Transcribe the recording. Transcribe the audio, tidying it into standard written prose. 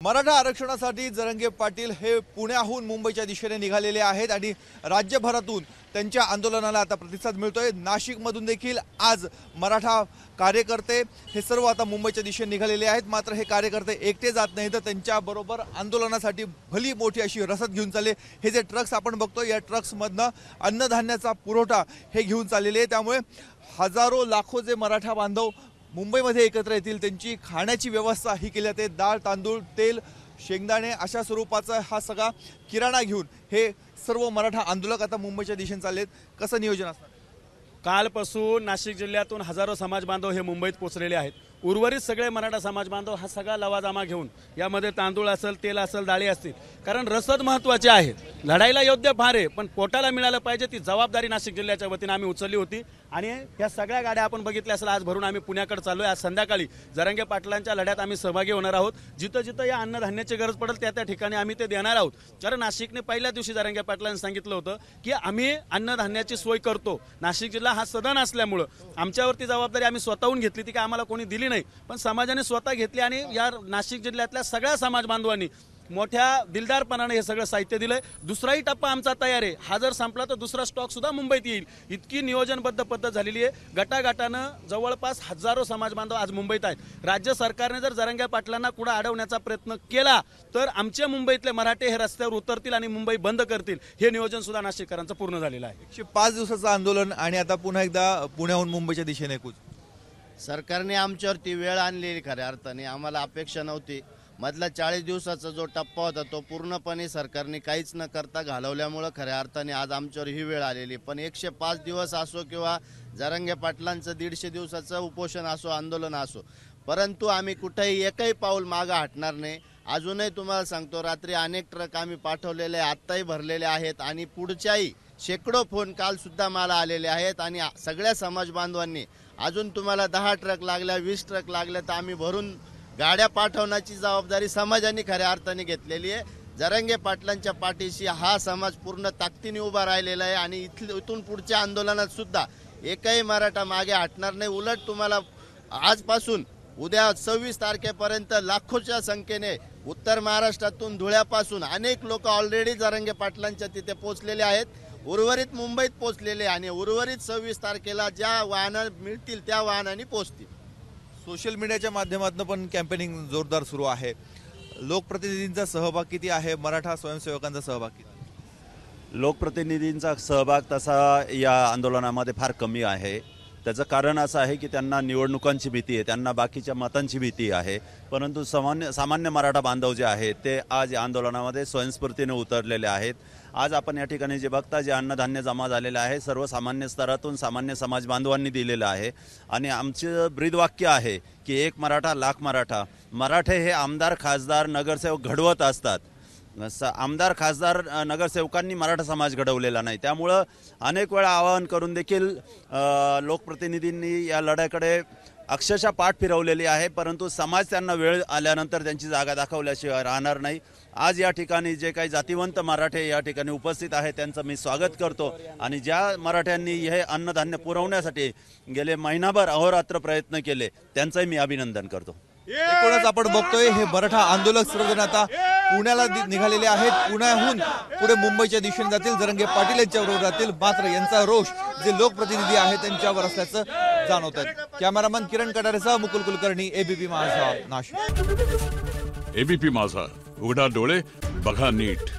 मराठा आरक्षणासाठी जरंगे पाटील हे पुण्याहून मुंबईच्या दिशेने निघालेले आहेत आणि राज्यभरातून त्यांच्या आंदोलनाला आता प्रतिसाद मिळतोय। नाशिकमधून देखील आज मराठा कार्यकर्ते हे सर्व आता मुंबईच्या दिशेने निघालेले आहेत। मात्र हे कार्यकर्ते एकटे जात नाहीत, तर त्यांच्या बरोबर आंदोलनासाठी भली मोठी अशी रसद घेऊन चालले। हे जे ट्रक्स आपण बघतो, या ट्रक्समधनं अन्नधान्याचा पुरवठा हे घेऊन चाललेले आहे। त्यामुळे हजारो लाखो जे मराठा बांधव मुंबईमध्ये एकत्र येतील, त्यांची खाण्याची व्यवस्था ही केली जाते। डाळ, तांदूळ, तेल, शेंगदाणे अशा स्वरूपाचा हा सगळा किराणा घेऊन हे सर्व मराठा आंदोलक आता मुंबईच्या दिशेने चाललेत। कसं नियोजन असणार? कालपासून नाशिक जिल्ह्यातून हजारो समाज बांधव हे मुंबईत पोहोचलेले आहेत। उर्वरित सगळे मराठा समाज बांधव हा सगळा लवाजमा घेऊन यामध्ये तांदूळ असेल, तेल असेल, डाळी असतील, कारण रसद महत्त्वाची आहे। लढाईला योद्धा फार आहे, पण पोटाला मिळालं पाहिजे ती जबाबदारी नाशिक जिल्ह्याच्या वतीने आम्ही उचलली होती आणि या सगळ्या गाड्या आपण बघितल्या असेल आज भरून आम्ही पुण्याकडे चाललोय। आज संध्याकाळी जरंगे पाटलांच्या लढ्यात आम्ही सहभागी होणार आहोत। जिथं जिथं या अन्नधान्याची गरज पडेल त्या ठिकाणी आम्ही ते देणार आहोत। कारण नाशिकने पहिल्या दिवशी जरंगे पाटलांनी सांगितलं होतं की आम्ही अन्नधान्याची सोय करतो। नाशिक जिल्हा हा सदन असल्यामुळे आमच्यावरती जबाबदारी आम्ही स्वतःहून घेतली ती, की आम्हाला कोणी दिली नाही, पण समाजाने स्वतः घेतली आणि या नाशिक जिल्ह्यातल्या सगळ्या समाज बांधवांनी मोठ्या दिलदारपणाने हे सगळं साहित्य दिलंय। दुसराही टप्पा आमचा तयार आहे। हा जर संपला तर दुसरा स्टॉक सुद्धा मुंबईत येईल, इतकी नियोजनबद्ध पद्धत झालेली आहे। गटागटानं जवळपास हजारो समाज बांधव आज मुंबईत आहेत। राज्य सरकारने जर जरंगे पाटलांना कुठं अडवण्याचा प्रयत्न केला तर आमचे मुंबईतले मराठे हे रस्त्यावर उतरतील आणि मुंबई बंद करतील। हे नियोजन सुद्धा नाशिककरांचं पूर्ण झालेलं आहे। 105 दिवसाचं आंदोलन आणि आता पुन्हा एकदा पुण्याहून मुंबईच्या दिशेने कूच। सरकारने आमच्यावरती वेळ आणलेली, खऱ्या अर्थाने आम्हाला अपेक्षा नव्हती। मधला 40 दिवसाचा जो टप्पा होता तो पूर्णपणे सरकारने काहीच न करता घालवल्यामुळे खऱ्या अर्थाने आज आमच्यावर ही वेळ आलेली। पण 105 दिवस असो किंवा जरंगे पाटलांचं 150 दिवसाचं उपोषण असो, आंदोलन असो, परंतु आम्ही कुठेही एकही पाऊल मागं हटणार नाही। अजूनही तुम्हाला सांगतो, रात्री अनेक ट्रक आम्ही पाठवलेले, आत्ताही भरलेले आहेत आणि पुढच्याही शेकडो फोन काल सुद्धा मला आलेले आहेत। आणि सगळ्या समाज बांधवांनी अजून तुम्हाला 10 ट्रक लागल्या, 20 ट्रक लागल्या तर आम्ही भरून गाड्या पाठवण्याची जबाबदारी समाजाने खऱ्या अर्थाने घेतलेली आहे। जरंगे पाटलांच्या पाठीशी हा समाज पूर्ण ताकदीने उभा राहिलेला आहे आणि इथून पुढच्या आंदोलनात सुद्धा एकही मराठा मागे हटणार नाही। उलट तुम्हाला आजपासून उद्या 26 तारखेपर्यंत लाखोच्या संख्येने उत्तर महाराष्ट्रातून, धुळ्यापासून अनेक लोक ऑलरेडी जरंगे पाटलांच्या तिथे पोहोचलेले आहेत, उर्वरित मुंबईत पोहोचलेले आणि उर्वरित 26 तारखेला ज्या वाहनं मिळतील त्या वाहनांनी पोहोचतील। सोशल मीडियाच्या माध्यमातून पण कॅम्पेनिंग जोरदार सुरू आहे। लोकप्रतिनिधींचा सहभाग किती आहे? मराठा स्वयंसेवकांचा सहभाग किती? लोकप्रतिनिधींचा सहभाग तसा या आंदोलनामध्ये फार कमी आहे। त्याचं कारण असं आहे की त्यांना निवडणुकांची भीती आहे, त्यांना बाकीच्या मतांची भीती आहे। परंतु सामान्य मराठा बांधव जे आहेत ते आज या आंदोलनामध्ये स्वयंस्फूर्तीने उतरलेले आहेत। आज आपण या ठिकाणी जे बघता, जे अन्नधान्य जमा झालेलं आहे सर्वसामान्य स्तरातून सामान्य समाज बांधवांनी दिलेलं आहे। आणि आमचं ब्रीदवाक्य आहे की एक मराठा लाख मराठा। मराठे हे आमदार, खासदार, नगरसेवक घडवत असतात। आमदार, खासदार, नगरसेवकांनी मराठा समाज घडवलेला नाही। त्यामुळं अनेक वेळा आवाहन करून देखील लोकप्रतिनिधींनी या लढ्याकडे अक्षरशः पाठ फिरवलेली आहे, परंतु समाज त्यांना वेळ आल्यानंतर त्यांची जागा दाखवल्याशिवाय राहणार नाही। आज या ठिकाणी जे काही जातिवंत मराठे या ठिकाणी उपस्थित आहेत त्यांचं मी स्वागत करतो आणि ज्या मराठ्यांनी हे अन्नधान्य पुरवण्यासाठी गेले महिनाभर अहोरात्र प्रयत्न केले त्यांचंही मी अभिनंदन करतो। एकूणच आपण बघतोय हे मराठा आंदोलक सर्वजण आता पुण्याला निघालेले आहेत। पुण्याहून पुढे मुंबईच्या दिशेने जातील, जरंगे पाटील यांच्याबरोबर जातील। मात्र यांचा रोष जे लोकप्रतिनिधी आहेत त्यांच्यावर असल्याचं जाणवत आहे। कॅमेरामन किरण कटारेसह मुकुल कुलकर्णी, एबीपी माझा, नाशिक। एबीपी माझा, उघडा डोळे बघा नीट।